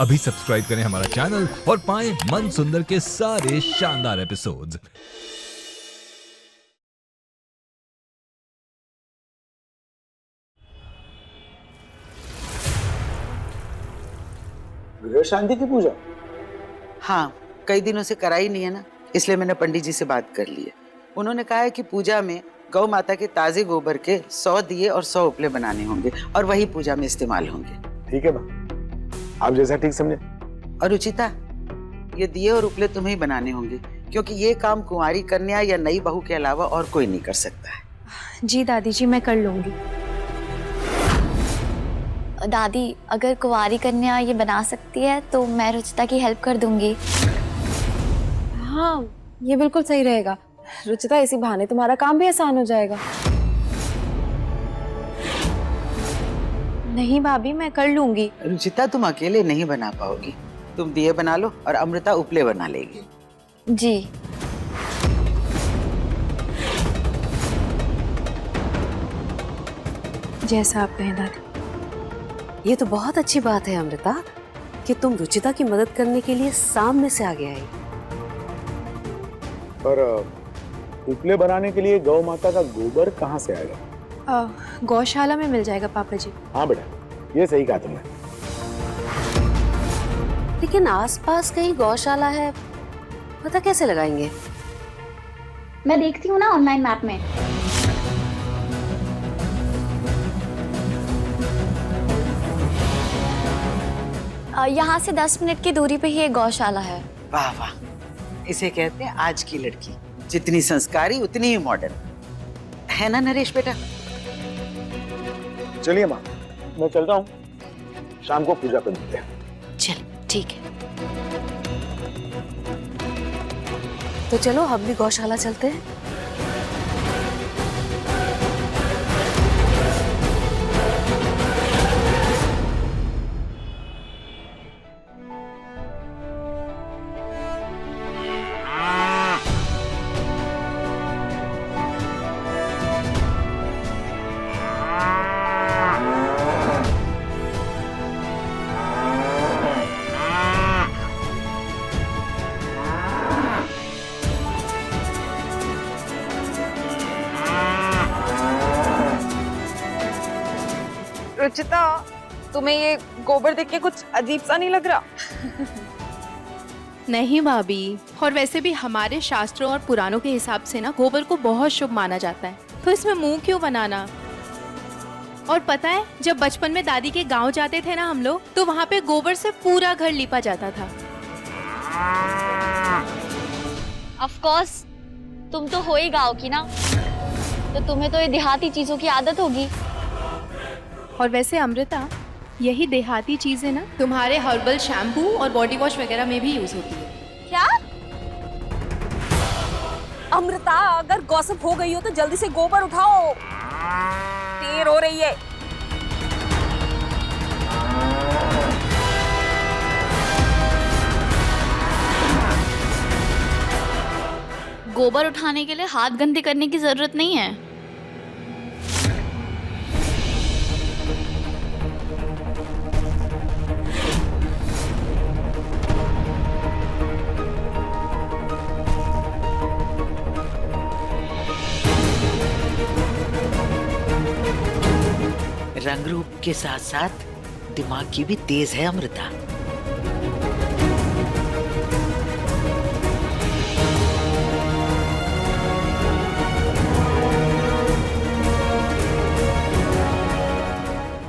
अभी सब्सक्राइब करें हमारा चैनल और पाएं मन सुंदर के सारे शानदार एपिसोड्स। गृह शांति की पूजा? हाँ, कई दिनों से कराई नहीं है ना, इसलिए मैंने पंडित जी से बात कर ली है। उन्होंने कहा है कि पूजा में गौ माता के ताजे गोबर के 100 दिए और 100 उपले बनाने होंगे और वही पूजा में इस्तेमाल होंगे। ठीक है माँ, आप जैसा ठीक समझे। और रुचिता, ये दिए और उपले तुम्हें ही बनाने होंगे, क्योंकि ये काम कुंवारी कन्या या नई बहू के अलावा और कोई नहीं कर सकता है। जी दादी जी, मैं कर लूंगी। दादी, अगर कुंवारी कन्या ये बना सकती है तो मैं रुचिता की हेल्प कर दूंगी। हाँ, ये बिल्कुल सही रहेगा रुचिता, इसी बहाने तुम्हारा काम भी आसान हो जाएगा। नहीं भाभी, मैं कर लूंगी। रुचिता, तुम अकेले नहीं बना पाओगी, तुम दिए बना लो और अमृता उपले बना लेगी। जी। जैसा आप कहें दादी। ये तो बहुत अच्छी बात है अमृता कि तुम रुचिता की मदद करने के लिए सामने से आगे आई। पर उपले बनाने के लिए गौ माता का गोबर कहाँ से आएगा? गौशाला में मिल जाएगा पापा जी। हाँ बेटा, ये सही कहा तुमने। लेकिन आसपास कहीं गौशाला है, पता कैसे लगाएंगे? मैं देखती हूँ ना ऑनलाइन मैप में। यहाँ से 10 मिनट की दूरी पे ही एक गौशाला है। वाह वाह, इसे कहते हैं आज की लड़की, जितनी संस्कारी उतनी ही मॉडर्न है ना नरेश बेटा। चलिए माँ, मैं चलता हूँ, शाम को पूजा कर देते हैं। चल ठीक है, तो चलो हम भी गौशाला चलते हैं। रुचिता, तुम्हें ये गोबर देख के कुछ अजीब सा नहीं लग रहा? नहीं भाभी, और वैसे भी हमारे शास्त्रों और पुराणों के हिसाब से ना गोबर को बहुत शुभ माना जाता है, तो इसमें मुंह क्यों बनाना। और पता है, जब बचपन में दादी के गांव जाते थे ना हम लोग, तो वहाँ पे गोबर से पूरा घर लीपा जाता था। ऑफ कोर्स, तुम तो हो ही गाँव की ना, तो तुम्हें तो ये देहाती चीजों की आदत होगी। और वैसे अमृता, यही देहाती चीजें ना तुम्हारे हर्बल शैम्पू और बॉडी वॉश वगैरह में भी यूज होती है। क्या? अमृता, अगर गॉसिप हो गई हो तो जल्दी से गोबर उठाओ, देर हो रही है। गोबर उठाने के लिए हाथ गंदे करने की जरूरत नहीं है। रंग रूप के साथ साथ दिमाग की भी तेज है अमृता।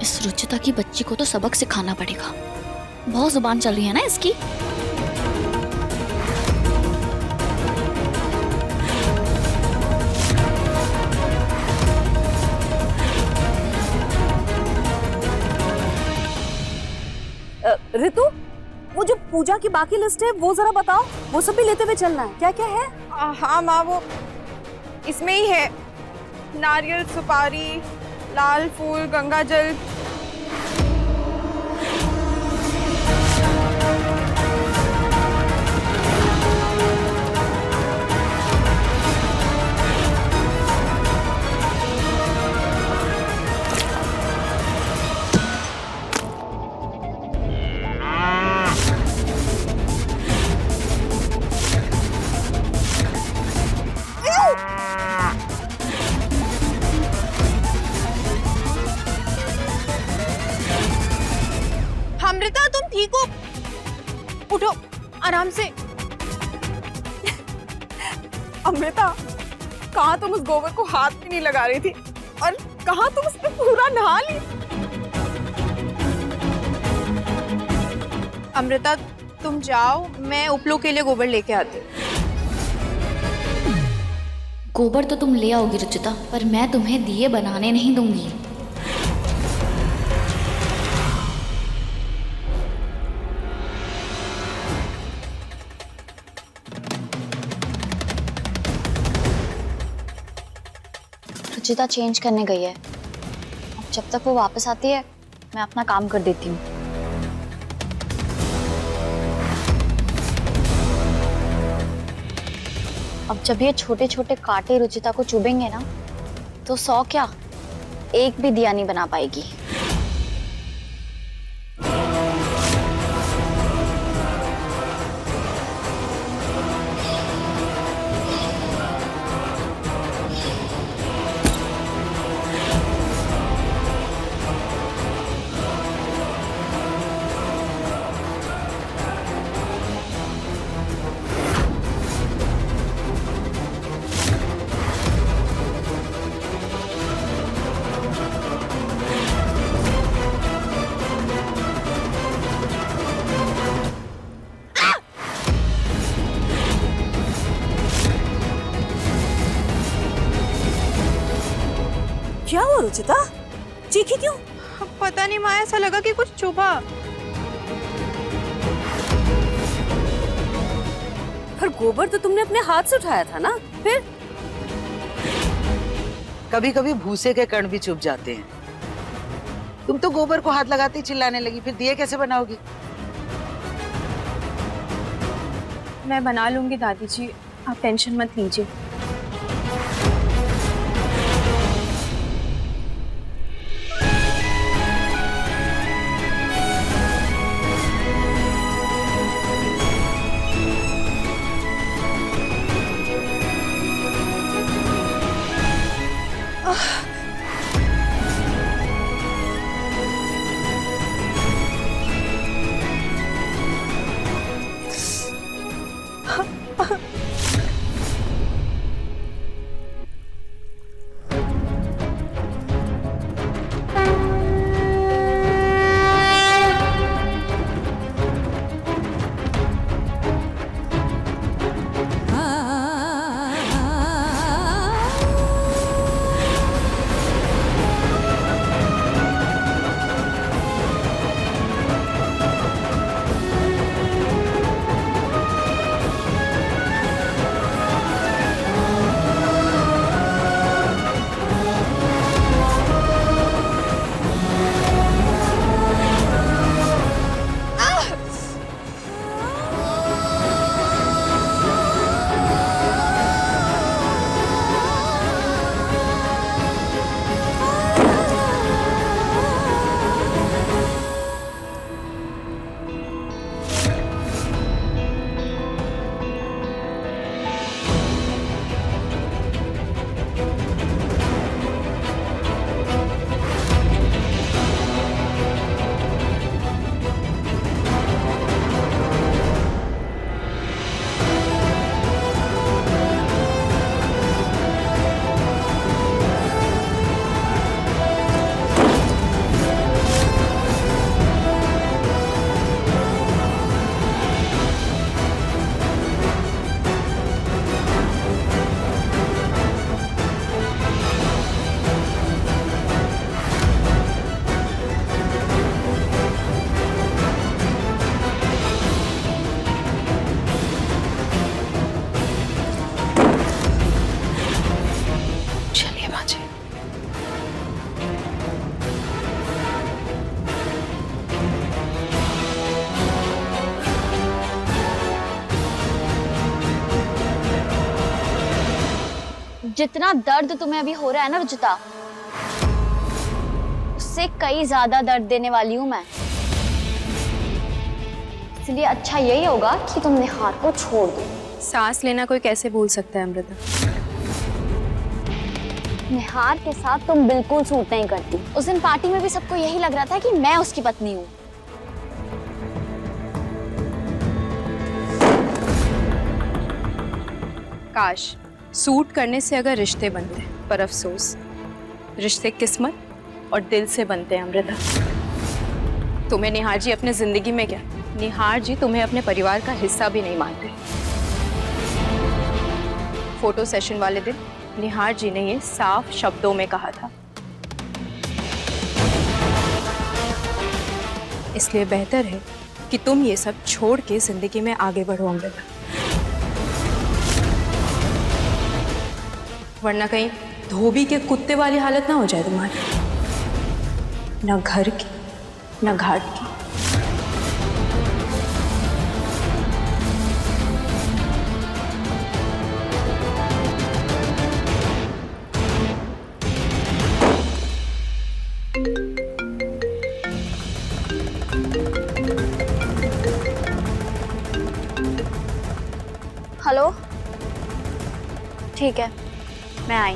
इस रुचिता की बच्ची को तो सबक सिखाना पड़ेगा, बहुत जुबान चल रही है ना इसकी। ऋतु, वो जो पूजा की बाकी लिस्ट है वो जरा बताओ, वो सब भी लेते हुए चलना है। क्या क्या है? हाँ माँ, वो इसमें ही है। नारियल, सुपारी, लाल फूल, गंगा जल। अमृता तुम ठीक हो? उठो आराम से। अमृता, कहाँ तुम उस गोबर को हाथ भी नहीं लगा रही थी और कहाँ तुम उस पे पूरा नहा ली। अमृता तुम जाओ, मैं उपलो के लिए गोबर लेके आती हूँ। गोबर तो तुम ले आओगी रुचिता, पर मैं तुम्हें दिए बनाने नहीं दूंगी। रुचिता चेंज करने गई है। अब जब तक वो वापस आती है मैं अपना काम कर देती हूँ। अब जब ये छोटे छोटे कांटे रुचिता को चुभेंगे ना, तो 100 क्या, एक भी दिया नहीं बना पाएगी। क्या हुआ रुचिता? चीखी क्यों? पता नहीं माँ, ऐसा लगा कि कुछ चुभा। पर गोबर तो तुमने अपने हाथ से उठाया था ना, फिर? कभी कभी भूसे के कण भी चुभ जाते हैं। तुम तो गोबर को हाथ लगाते ही चिल्लाने लगी, फिर दिए कैसे बनाओगी? मैं बना लूंगी दादी जी, आप टेंशन मत लीजिए। जितना दर्द तुम्हें अभी हो रहा है ना रुचिता, उससे कई ज्यादा दर्द देने वाली हूं मैं। इसलिए अच्छा यही होगा कि तुम निहार को छोड़ दो। सांस लेना कोई कैसे भूल सकता है अमृता? निहार के साथ तुम बिल्कुल सूट नहीं करती। उस दिन पार्टी में भी सबको यही लग रहा था कि मैं उसकी पत्नी हूँ। काश सूट करने से अगर रिश्ते बनते, पर अफसोस रिश्ते किस्मत और दिल से बनते हैं अमृता। तुम्हें निहार जी अपने जिंदगी में क्या, निहार जी तुम्हें अपने परिवार का हिस्सा भी नहीं मानते। फोटो सेशन वाले दिन निहार जी ने ये साफ शब्दों में कहा था। इसलिए बेहतर है कि तुम ये सब छोड़ के जिंदगी में आगे बढ़ो अमृता, वरना कहीं धोबी के कुत्ते वाली हालत ना हो जाए तुम्हारी, ना घर की ना घाट की। हेलो, ठीक है, मैं आई।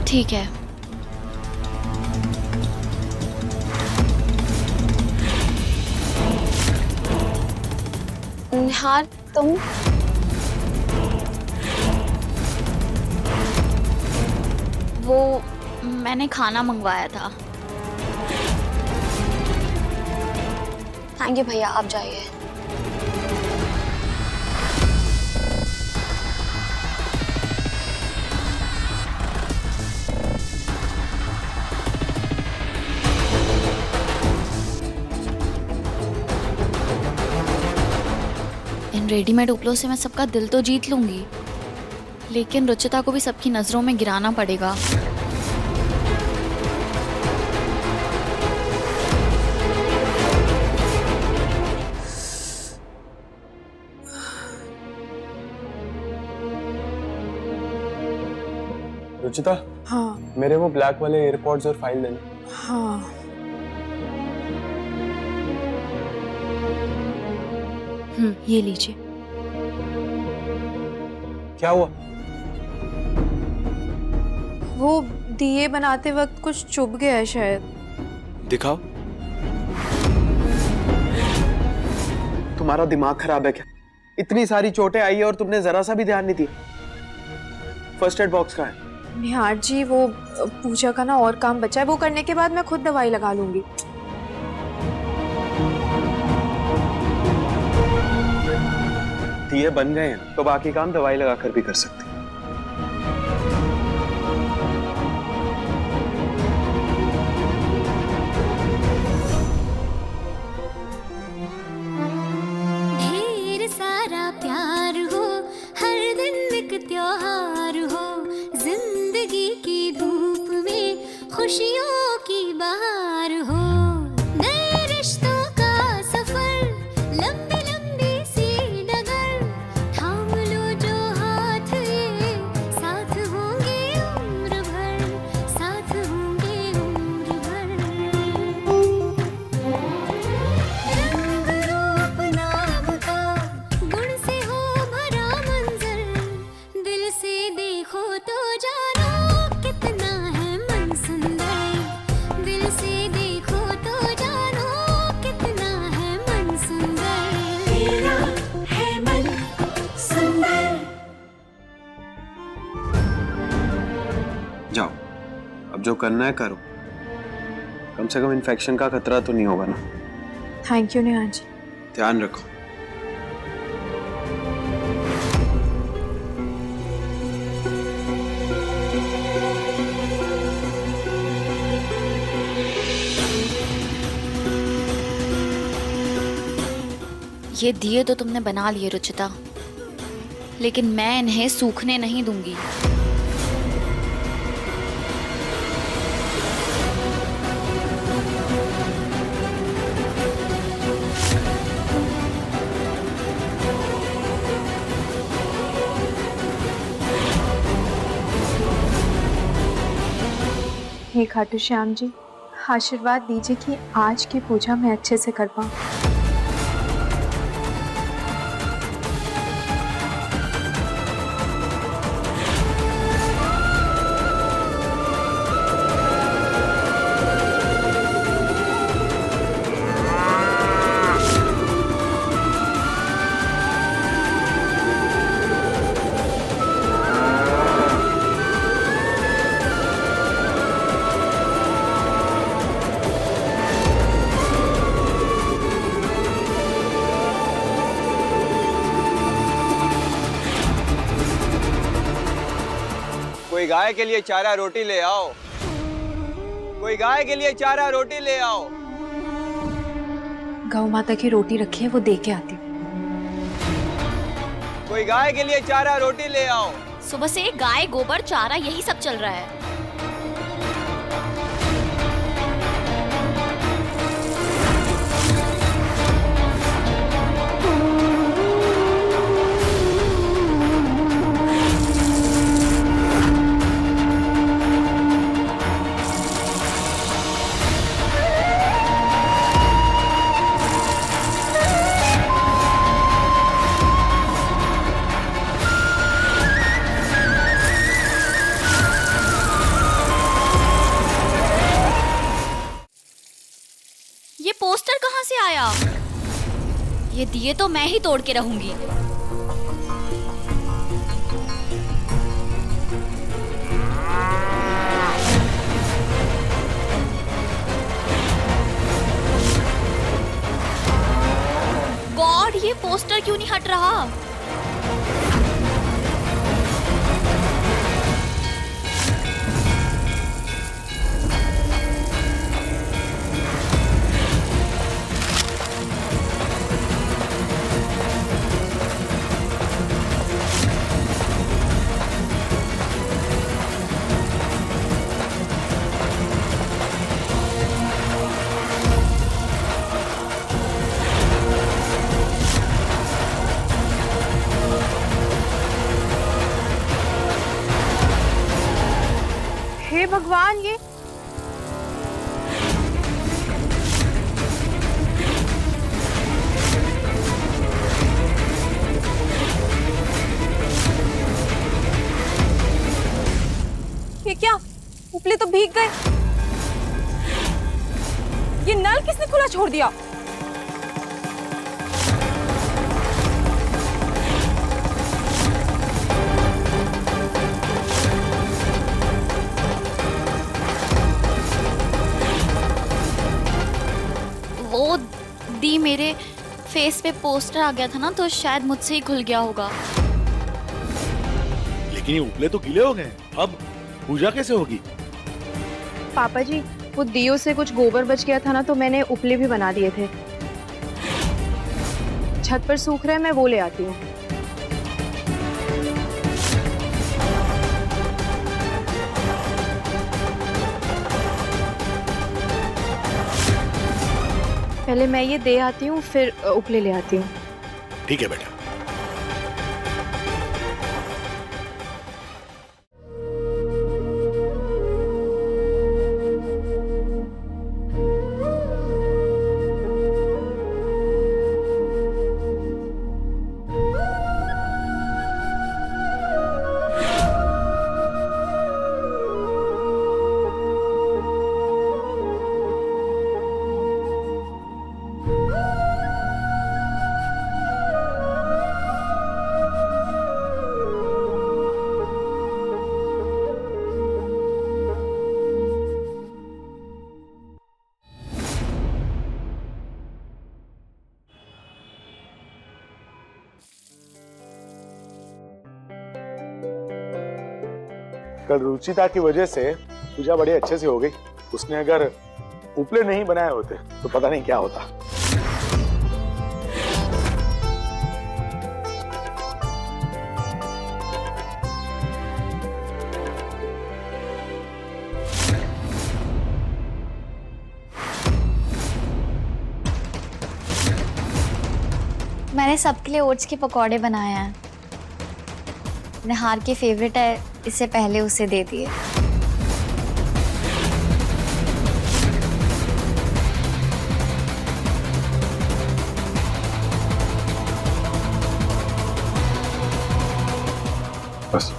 ठीक है। निहार, तुम वो मैंने खाना मंगवाया था। थैंक यू भैया, आप जाइए। इन रेडीमेड उपलों से मैं सबका दिल तो जीत लूंगी, लेकिन रुचिता को भी सबकी नजरों में गिराना पड़ेगा। रुचिता, हाँ मेरे वो ब्लैक वाले एयरपॉड्स और फाइल देना। हाँ ये लीजिए। क्या हुआ? वो दिए बनाते वक्त कुछ चुभ गया है शायद। दिखाओ। तुम्हारा दिमाग खराब है क्या? इतनी सारी चोटें आई है और तुमने जरा सा भी ध्यान नहीं दिया। फर्स्ट एड बॉक्स कहाँ है? निहार जी, वो पूजा का ना और काम बचा है, वो करने के बाद मैं खुद दवाई लगा लूंगी। दिए बन गए हैं तो बाकी काम दवाई लगाकर भी कर सकते हैं। ढेर सारा प्यार हो, हर दिन एक त्योहार हो, जिंदगी की धूप में खुशियों की बहार हो, नए रिश्तों का सफर, लंबी लंबी सी डगर, थाम लो जो हाथ ये, साथ होंगे उम्र भर, साथ होंगे उम्र भर। रंग रूप नाम का गुण से हो भरा मंजर, दिल से देखो तो जानो कितना है मन सुंदर, दिल से देखो तो जानो कितना है मन सुंदर, तेरा है मन सुंदर। जाओ, अब जो करना है करो। कम से कम इन्फेक्शन का खतरा तो नहीं होगा ना। थैंक यू निहार जी। ध्यान रखो। ये दिए तो तुमने बना लिए रुचिता, लेकिन मैं इन्हें सूखने नहीं दूंगी। हे खाटू श्याम जी, आशीर्वाद दीजिए कि आज की पूजा मैं अच्छे से कर पाऊँ। कोई गाय के लिए चारा रोटी ले आओ, कोई गाय के लिए चारा रोटी ले आओ। गौ माता की रोटी रखी है, वो दे के आती हूँ। कोई गाय के लिए चारा रोटी ले आओ। सुबह से गाय गोबर चारा यही सब चल रहा है। ये पोस्टर कहाँ से आया? ये दिए तो मैं ही तोड़ के रहूंगी। गॉड, ये पोस्टर क्यों नहीं हट रहा? हे भगवान, ये क्या? उपले तो भीग गए। ये नल किसने खुला छोड़ दिया? वो दी, मेरे फेस पे पोस्टर आ गया था ना, तो शायद मुझसे ही खुल गया होगा। लेकिन ये उपले तो गीले हो गए, अब पूजा कैसे होगी? पापा जी, वो दियो से कुछ गोबर बच गया था ना, तो मैंने उपले भी बना दिए थे। छत पर सूख रहे हैं, मैं वो ले आती हूँ। पहले मैं ये दे आती हूँ, फिर उपले ले आती हूँ। ठीक है बेटा। कल रुचिता की वजह से पूजा बड़ी अच्छे से हो गई। उसने अगर उपले नहीं बनाए होते तो पता नहीं क्या होता। मैंने सबके लिए ओट्स के पकौड़े बनाए हैं। निहार के फेवरेट है, इससे पहले उसे दे दिए। बस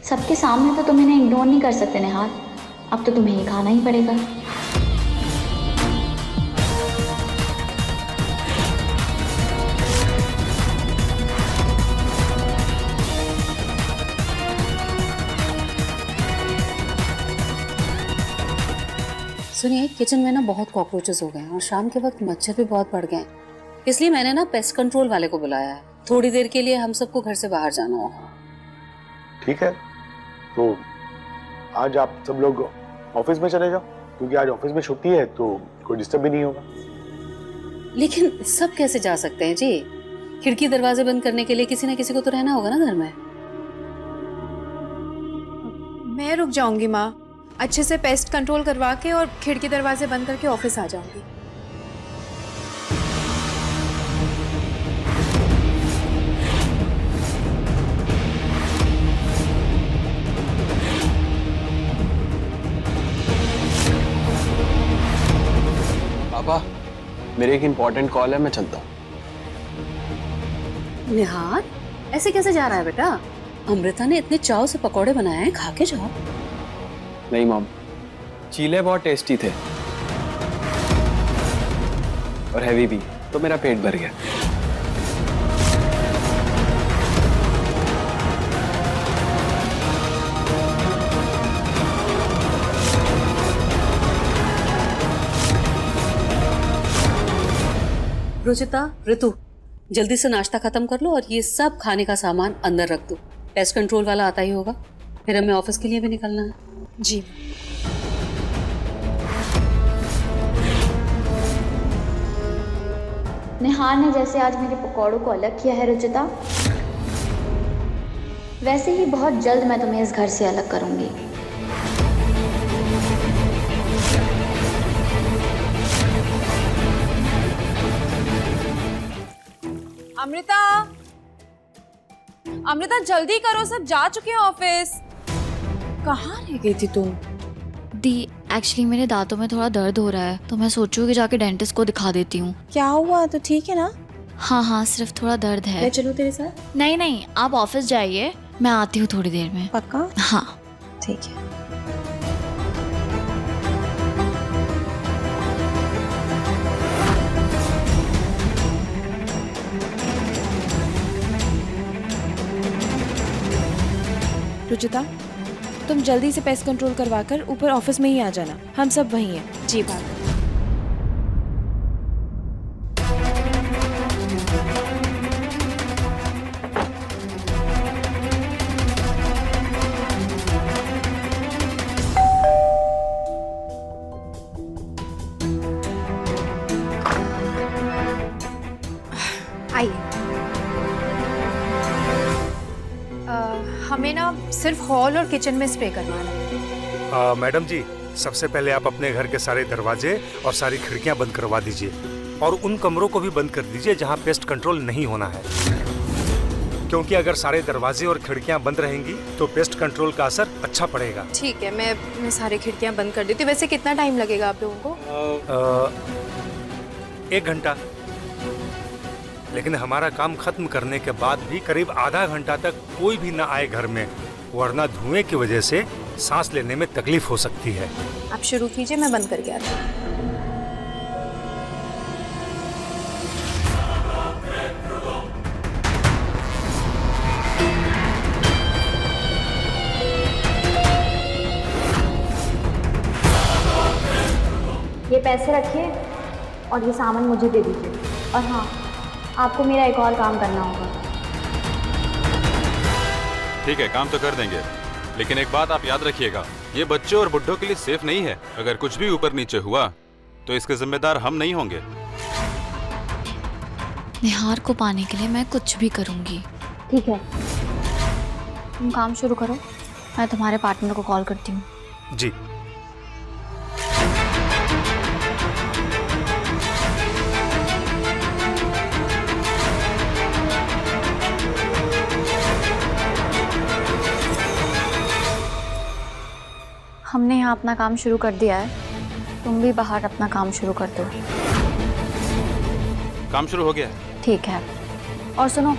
सबके सामने तो तुम इन्हें इग्नोर नहीं कर सकते निहार, अब तो तुम्हें ये खाना ही पड़ेगा। सुनिए, किचन में ना बहुत कॉकरोचेस हो गए हैं और शाम के वक्त मच्छर भी बहुत बढ़ गए हैं, इसलिए मैंने ना पेस्ट कंट्रोल वाले को बुलाया है। थोड़ी देर के लिए हम सबको घर से बाहर जाना होगा। ठीक है, तो आज आप सब लोग ऑफिस में चले जाओ, क्योंकि आज ऑफिस में छुट्टी है तो कोई डिस्टर्ब भी नहीं होगा। लेकिन सब कैसे जा सकते हैं जी? खिड़की दरवाजे बंद करने के लिए किसी ना किसी को तो रहना होगा ना घर में। मैं रुक जाऊंगी माँ, अच्छे से पेस्ट कंट्रोल करवा के और खिड़की दरवाजे बंद करके ऑफिस आ जाऊंगी। पापा, मेरे एक इम्पोर्टेंट कॉल है, मैं चलता हूँ। निहार, ऐसे कैसे जा रहा है बेटा? अमृता ने इतने चाव से पकौड़े बनाए हैं, खा के जाओ। नहीं मॉम, चीले बहुत टेस्टी थे और हैवी भी, तो मेरा पेट भर गया। रुचिता, ऋतु, जल्दी से नाश्ता खत्म कर लो और ये सब खाने का सामान अंदर रख दो। पेस्ट कंट्रोल वाला आता ही होगा, फिर हमें ऑफिस के लिए भी निकलना है। जी। निहार ने जैसे आज मेरे पकौड़ों को अलग किया है रुचिता, वैसे ही बहुत जल्द मैं तुम्हें इस घर से अलग करूंगी। अमृता, अमृता जल्दी करो, सब जा चुके हैं ऑफिस। कहाँ रह गई थी तुम? दी, एक्चुअली मेरे दांतों में थोड़ा दर्द हो रहा है, तो मैं सोचूं कि जाके डेंटिस्ट को दिखा देती हूँ। क्या हुआ? तो ठीक है ना? हाँ हाँ, सिर्फ थोड़ा दर्द है। मैं चलूं तेरे साथ? नहीं नहीं, आप ऑफिस जाइए, मैं आती हूँ थोड़ी देर में। पक्का? हाँ ठीक है। रुचिता, तुम जल्दी से पेस्ट कंट्रोल करवाकर ऊपर ऑफिस में ही आ जाना, हम सब वहीं हैं। जी बात। आइए। हमें ना सिर्फ हॉल और किचन में स्प्रे करवाना है। मैडम जी, सबसे पहले आप अपने घर के सारे दरवाजे और सारी खिड़कियां बंद करवा दीजिए और उन कमरों को भी बंद कर दीजिए जहां पेस्ट कंट्रोल नहीं होना है, क्योंकि अगर सारे दरवाजे और खिड़कियां बंद रहेंगी तो पेस्ट कंट्रोल का असर अच्छा पड़ेगा। ठीक है, मैं सारी खिड़कियां बंद कर देती हूँ। वैसे कितना टाइम लगेगा आप लोगों को? 1 घंटा, लेकिन हमारा काम खत्म करने के बाद भी करीब आधा घंटा तक कोई भी ना आए घर में, वरना धुएं की वजह से सांस लेने में तकलीफ हो सकती है। आप शुरू कीजिए, मैं बंद करके आती हूँ। ये पैसे रखिए और ये सामान मुझे दे दीजिए। और हाँ, आपको मेरा एक और काम करना होगा। ठीक है, काम तो कर देंगे, लेकिन एक बात आप याद रखिएगा, ये बच्चों और बुड्ढों के लिए सेफ नहीं है। अगर कुछ भी ऊपर नीचे हुआ तो इसके जिम्मेदार हम नहीं होंगे। निहार को पाने के लिए मैं कुछ भी करूंगी। ठीक है, तुम काम शुरू करो, मैं तुम्हारे पार्टनर को कॉल करती हूँ। जी। हमने यहाँ अपना काम शुरू कर दिया है, तुम भी बाहर अपना काम शुरू कर दो। काम शुरू हो गया? ठीक है। और सुनो,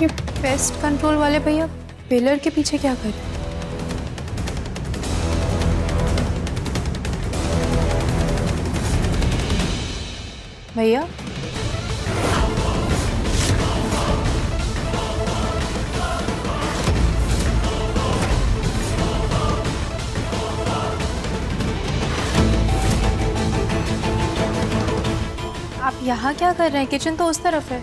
ये पेस्ट कंट्रोल वाले भैया पिलर के पीछे क्या कर रहे हैं? भैया, यहाँ क्या कर रहे हैं? किचन तो उस तरफ है।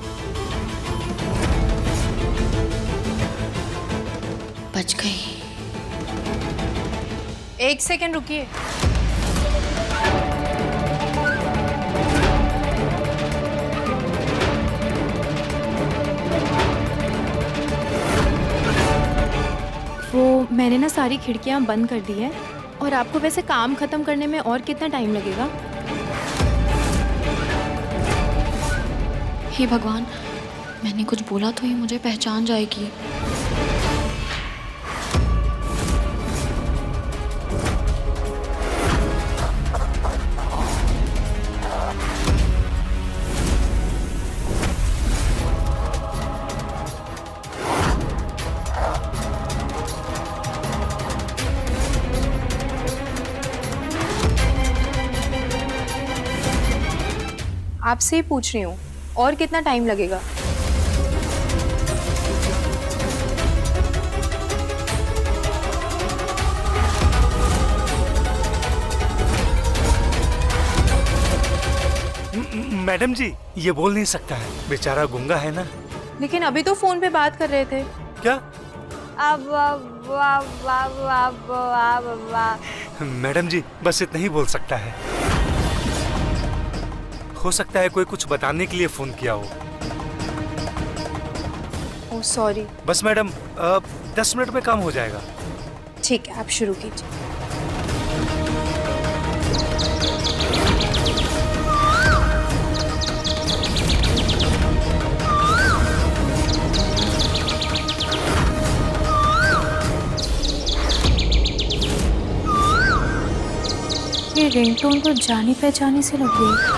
बच गई। एक सेकंड रुकिए। वो मैंने ना सारी खिड़कियां बंद कर दी है। और आपको वैसे काम खत्म करने में और कितना टाइम लगेगा? हे भगवान, मैंने कुछ बोला तो ये मुझे पहचान जाएगी। आपसे ही पूछ रही हूँ, और कितना टाइम लगेगा? मैडम जी, ये बोल नहीं सकता है, बेचारा गूंगा है ना। लेकिन अभी तो फोन पे बात कर रहे थे। क्या? मैडम जी, बस इतना ही बोल सकता है। हो सकता है कोई कुछ बताने के लिए फोन किया हो। Oh sorry. बस मैडम, 10 मिनट में काम हो जाएगा। ठीक है, आप शुरू कीजिए। ये रिंगटोन तो जानी पहचानी से लग रही है।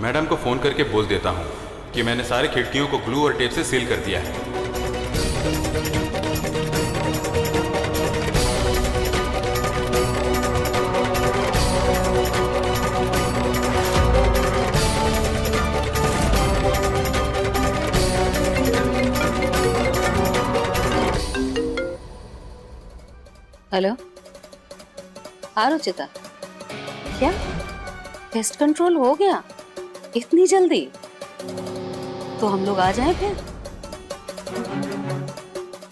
मैडम को फोन करके बोल देता हूँ कि मैंने सारी खिड़कियों को ग्लू और टेप से सील कर दिया है। हेलो, हाँ रुचिता, क्या पेस्ट कंट्रोल हो गया इतनी जल्दी? तो हम लोग आ जाएं फिर?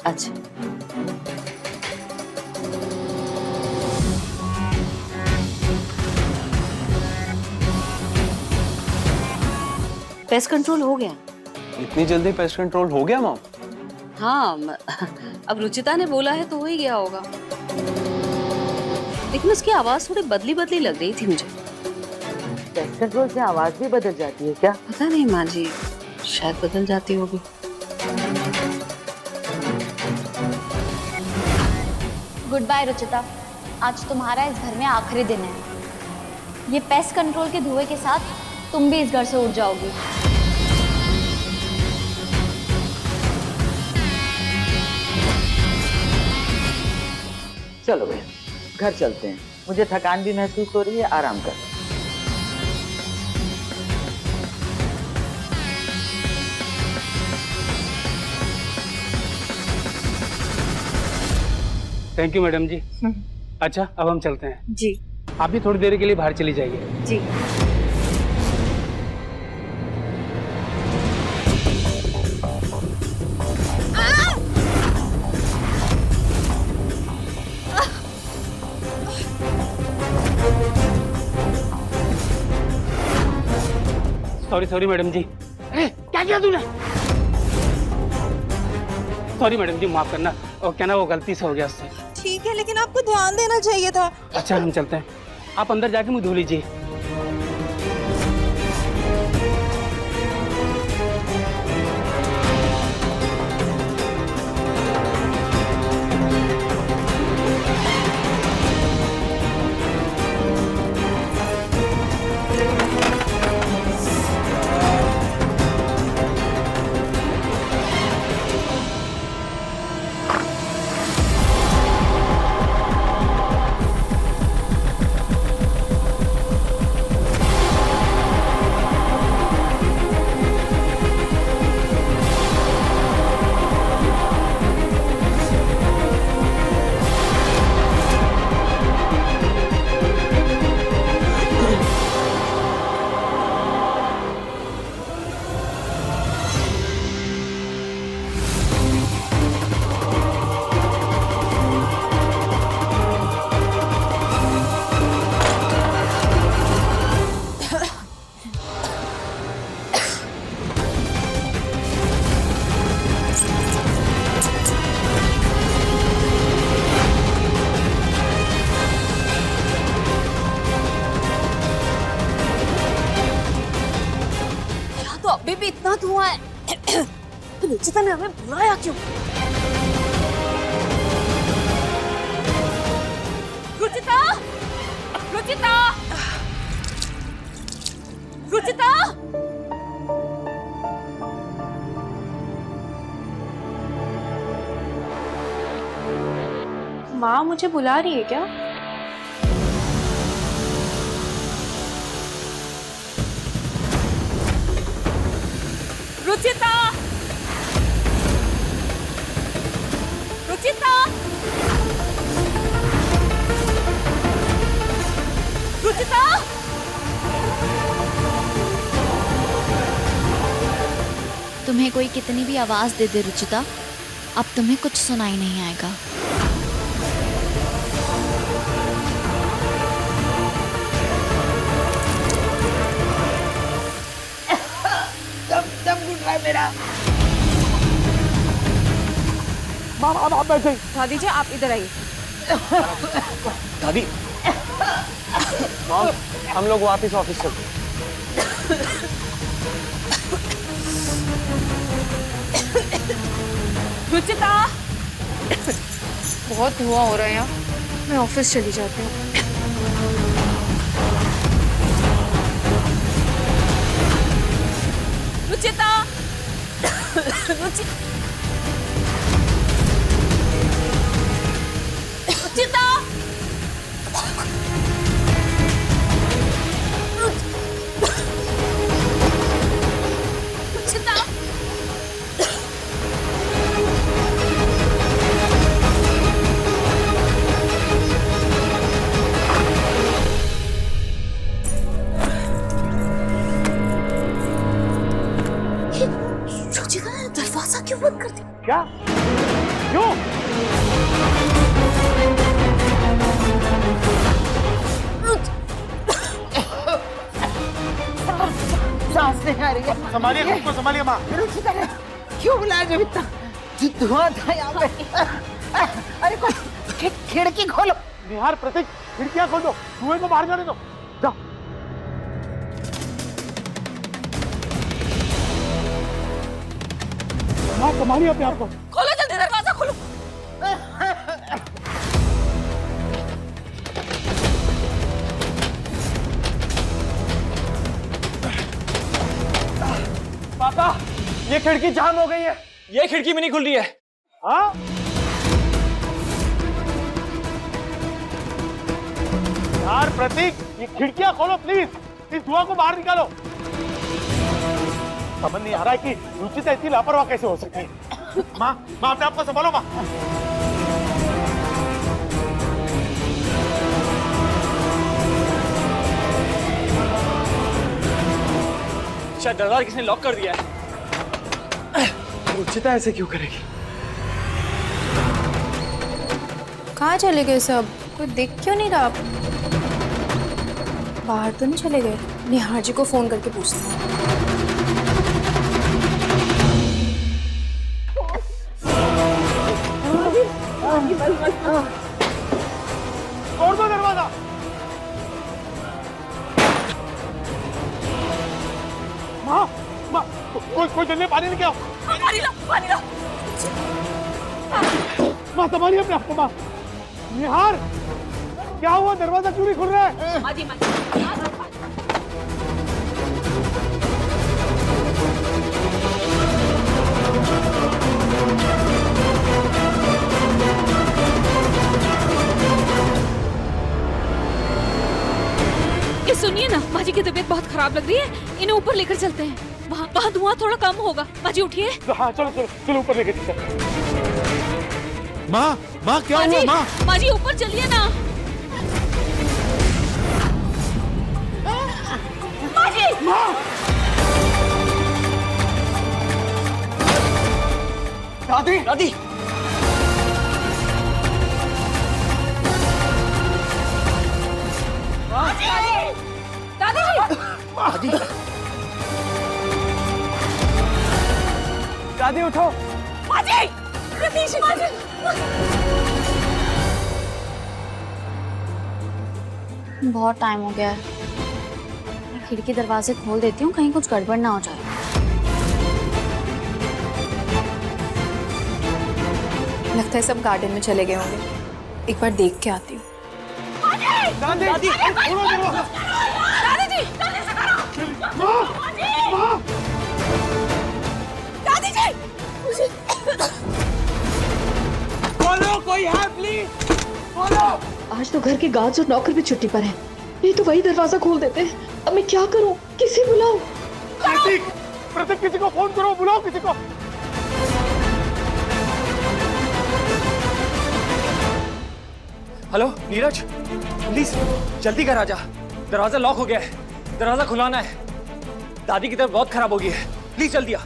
अच्छा, पेस्ट कंट्रोल हो गया। इतनी जल्दी पेस्ट कंट्रोल हो गया मॉम? हाँ, अब रुचिता ने बोला है तो हो ही गया होगा। लेकिन उसकी आवाज थोड़ी बदली बदली लग रही थी मुझे। पेस्ट कंट्रोल से आवाज भी बदल जाती है क्या? पता नहीं माँ जी, शायद बदल जाती होगी। गुड बाय रुचिता, आज तुम्हारा इस घर में आखिरी दिन है। ये पेस्ट कंट्रोल के धुएं के साथ तुम भी इस घर से उड़ जाओगी। चलो भैया, घर चलते हैं। मुझे थकान भी महसूस हो रही है, आराम कर। थैंक यू मैडम जी। अच्छा, अब हम चलते हैं। जी। आप भी थोड़ी देर के लिए बाहर चली जाइए। जी। सॉरी मैडम जी। क्या किया तूने? सॉरी मैडम जी, माफ करना। और क्या ना, वो गलती से हो गया उससे। ठीक है, लेकिन आपको ध्यान देना चाहिए था। अच्छा, हम चलते हैं। आप अंदर जाके मुंह धो लीजिए। ने हमें बुलाया क्यों? रुचिता! रुचिता! रुचिता! माँ मुझे बुला रही है क्या? रुचिता! रुचिता! रुचिता! तुम्हें कोई कितनी भी आवाज दे दे रुचिता, अब तुम्हें कुछ सुनाई नहीं आएगा। दम घुट रहा है मेरा। दादी जी आप इधर आइए। दादी मॉम, हम लोग वापस ऑफिस चलते हैं। रुचिता! बहुत धुआं हो रहा है यहाँ, मैं ऑफिस चली जाती हूँ। रुचिता! रुचिता! रुचिता ने दरवाजा क्यों बंद कर दिया? क्या? क्यों? सांस नहीं आ रही है। संभालिए खुद को, संभालिए माँ। रुचिता ने क्यों बुलाया जब इतना धुआं था यहाँ पे? अरे कोई खिड़की खोलो। निहार, प्रतीक, खिड़कियां खोल दो, धुएं को बाहर जाने दो। जाओ। माँ संभालिए अपने आप को। खोलो जल्दी दरवाजा खोलो। पापा, ये खिड़की जाम हो गई है। ये खिड़की में नहीं खुल रही है। हाँ? यार प्रतीक, ये खिड़कियां खोलो प्लीज। इस धुआं को बाहर निकालो। समझ नहीं आ रहा है कि रुचिता इतनी लापरवाह कैसे हो सकती है। माँ, माँ अपने आप को संभालो माँ। शायद दरवाजा किसने लॉक कर दिया है। रुचिता ऐसे क्यों करेगी? कहाँ चले गए सब? कोई देख क्यों नहीं रहा? बाहर तो नहीं चले गए? निहार जी को फोन करके पूछते हैं। तोड़ दो दरवाजा। माँ, माँ, कोई जल्दी पानी लेके आओ। पानी लो, पानी लो। माँ संभालिए अपने आप को। माँ, निहार, क्या हुआ? दरवाजा क्यों नहीं खुल रहा है? माजी, ये सुनिए ना, माजी की तबीयत बहुत खराब लग रही है, इन्हें ऊपर लेकर चलते हैं। वहाँ धुआं थोड़ा कम होगा। माजी उठिए। हाँ चलो चलो चलो, ऊपर लेके चलते। माँ, माँ क्या हुआ? माँ, माजी ऊपर चलिए ना। माजी! माँ! दादी, दादी, दादी! दादी उठो। माजी! रतीश, माजी! बहुत टाइम हो गया है, मैं खिड़की दरवाजे खोल देती हूँ, कहीं कुछ गड़बड़ ना हो जाए। लगता है सब गार्डन में चले गए होंगे। एक बार देख के आती हूँ। दादी दादी जी, जल्दी से करो। दादी जी, बोलो कोई है प्लीज, बोलो। आज तो घर के गार्ड्स और नौकर भी छुट्टी पर हैं। नहीं तो वही दरवाजा खोल देते हैं। अब मैं क्या करूं? किसे बुलाऊं? प्रतीक, किसी को फोन करो, बुलाओ किसी को। हेलो नीरज, प्लीज जल्दी घर आ जा। दरवाजा लॉक हो गया है, दरवाजा खुलाना है। दादी की तबीयत बहुत खराब हो गई है, प्लीज जल्दी आ।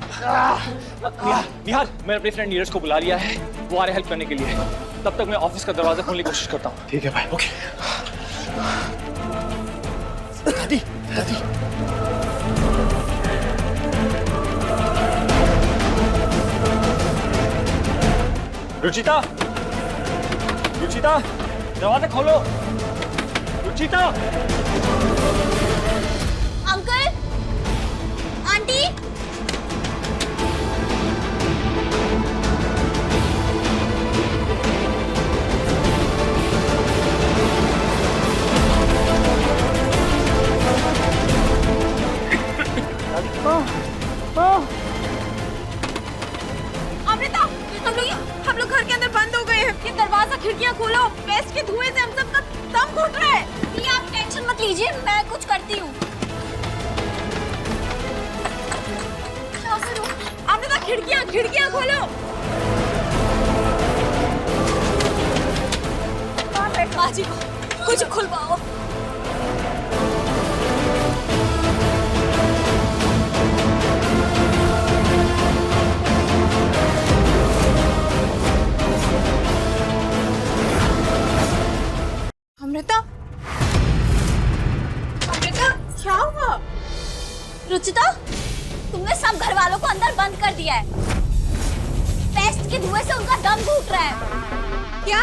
निहाल, मैंने अपने फ्रेंड नीरज को बुला लिया है, वो आ रहे हेल्प करने के लिए। तब तक मैं ऑफिस का दरवाजा खोलने की कोशिश करता हूँ। ठीक है भाई। ओके। दादी, दादी। रुचिता, रुचिता, दरवाजा खोलो। रुचिता। अंकल, आंटी, अमृता, हम लोग घर के अंदर बंद हो गए हैं। ये दरवाजा खिड़कियां खोलो, पेस्ट के धुएं से हम सबका दम घुट रहा है। ये आप टेंशन मत लीजिए, मैं कुछ करती हूँ। अमृता, खिड़कियां खोलो। माँ जी को कुछ खुलवाओ। अमृता, क्या हुआ? रुचिता, तुमने सब घर वालों को अंदर बंद कर दिया है। पेस्ट के धुएं से उनका दम घुट रहा है। क्या?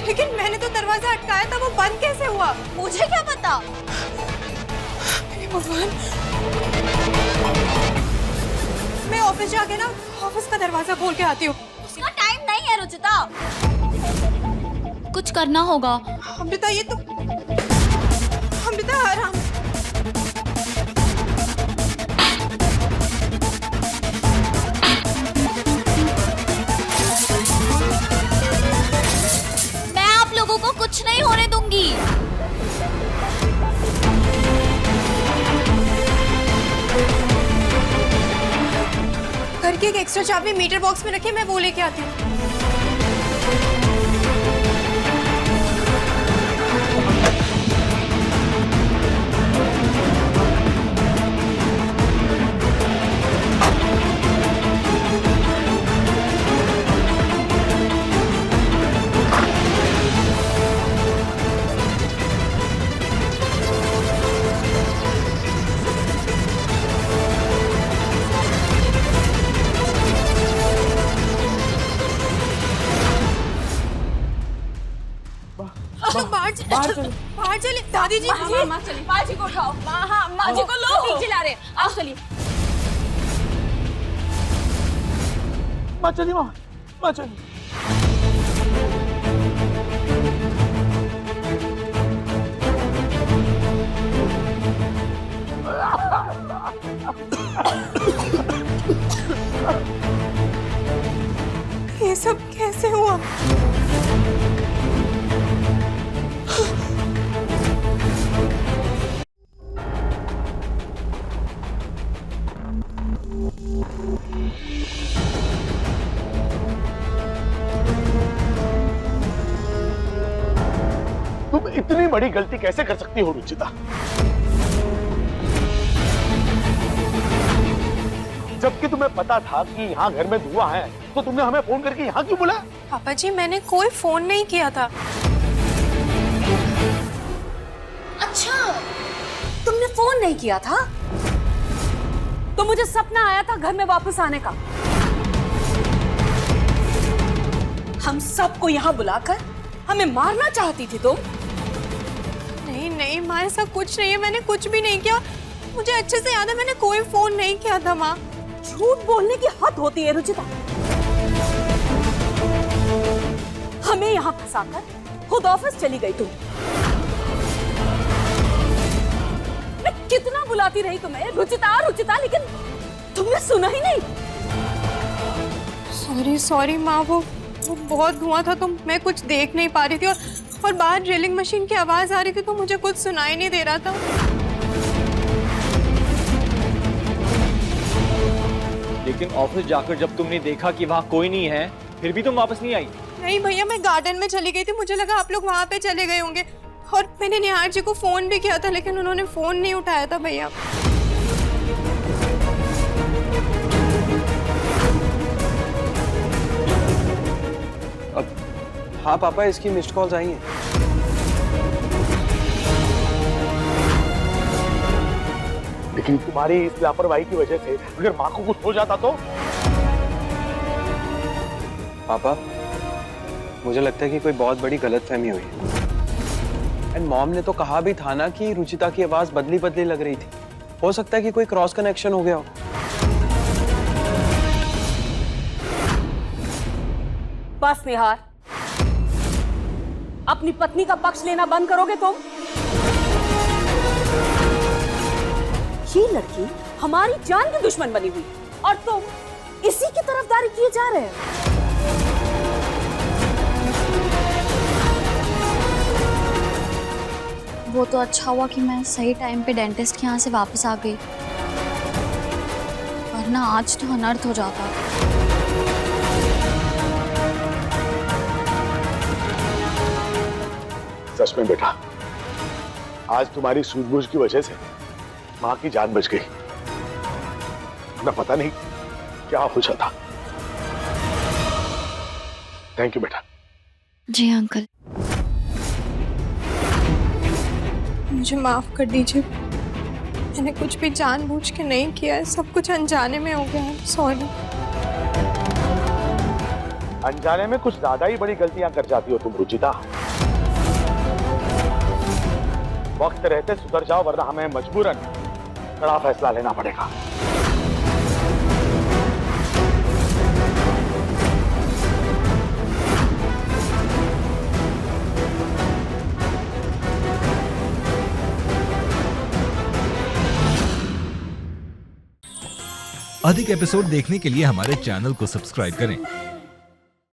लेकिन मैंने तो दरवाजा अटकाया था, वो बंद कैसे हुआ? मुझे क्या पता। भगवान, मैं ऑफिस जाके ना ऑफिस का दरवाजा खोल के आती हूँ। उसका टाइम नहीं है रुचिता। कुछ करना होगा। अमृता, ये तो अमृता, आराम। मैं आप लोगों को कुछ नहीं होने दूंगी। घर की एक एक्स्ट्रा चाबी मीटर बॉक्स में रखी, मैं वो लेके आती हूँ। बाहर चले। दादी जी, माँ चलिए, माँ जी को उठाओ। माँ जी को लो। पीछे ला रहे, आप चलिए। माँ चलिए, माँ चलिए। ये सब कैसे हुआ? तुम इतनी बड़ी गलती कैसे कर सकती हो रुचिता? जबकि तुम्हें पता था कि यहाँ घर में धुआं है, तो तुमने हमें फोन करके यहाँ क्यों बुलाया? पापा जी, मैंने कोई फोन नहीं किया था। अच्छा, तुमने फोन नहीं किया था? तो मुझे सपना आया था घर में वापस आने का। हम सबको यहाँ बुलाकर हमें मारना चाहती थी तुम? नहीं नहीं माँ, ऐसा कुछ नहीं है, मैंने कुछ भी नहीं किया। मुझे अच्छे से याद है मैंने कोई फोन नहीं किया था माँ। झूठ बोलने की हद होती है रुचिता। हमें यहाँ फंसाकर खुद ऑफिस चली गई तुम। मैं कितना बुलाती रही तुम्हें, रुचिता रुचिता, लेकिन तुमने सुना ही नहीं। सॉरी सॉरी माँ, वो बहुत धुआं था तो मैं कुछ देख नहीं पा रही थी, और बाहर ड्रिलिंग मशीन की आवाज आ रही थी तो मुझे कुछ सुनाई नहीं दे रहा था। लेकिन ऑफिस जाकर जब तुमने देखा कि वहाँ कोई नहीं है, फिर भी तुम वापस नहीं आई? नहीं भैया, मैं गार्डन में चली गई थी, मुझे लगा आप लोग वहाँ पे चले गए होंगे, और मैंने निहार जी को फोन भी किया था लेकिन उन्होंने फोन नहीं उठाया था भैया। हाँ पापा, इसकी मिस्ड कॉल्स आई हैं। लेकिन तुम्हारी इस लापरवाही की वजह से अगर माँ को कुछ हो जाता तो? पापा, मुझे लगता है कि कोई बहुत बड़ी गलतफहमी हुई है। एंड मॉम ने तो कहा भी था ना कि रुचिता की आवाज बदली बदली लग रही थी। हो सकता है कि कोई क्रॉस कनेक्शन हो गया हो। बस निहार, अपनी पत्नी का पक्ष लेना बंद करोगे तुम? ये लड़की हमारी जान की दुश्मन बनी हुई और तुम इसी की तरफदारी किए जा रहे हो। वो तो अच्छा हुआ कि मैं सही टाइम पे डेंटिस्ट के यहाँ से वापस आ गई, वरना आज तो अनर्थ हो जाता। सच में बेटा, आज तुम्हारी सूझबूझ की वजह से माँ की जान बच गई, ना पता नहीं क्या हो जाता। थैंक यू बेटा। जी अंकल। मुझे माफ कर दीजिए, मैंने कुछ भी जानबूझ के नहीं किया है, सब कुछ अनजाने में हो गया है। सॉरी। अनजाने में कुछ ज्यादा ही बड़ी गलतियां कर जाती हो तुम रुचिता। वक्त रहते सुधर जाओ, वरना हमें मजबूरन कड़ा फैसला लेना पड़ेगा। अधिक एपिसोड देखने के लिए हमारे चैनल को सब्सक्राइब करें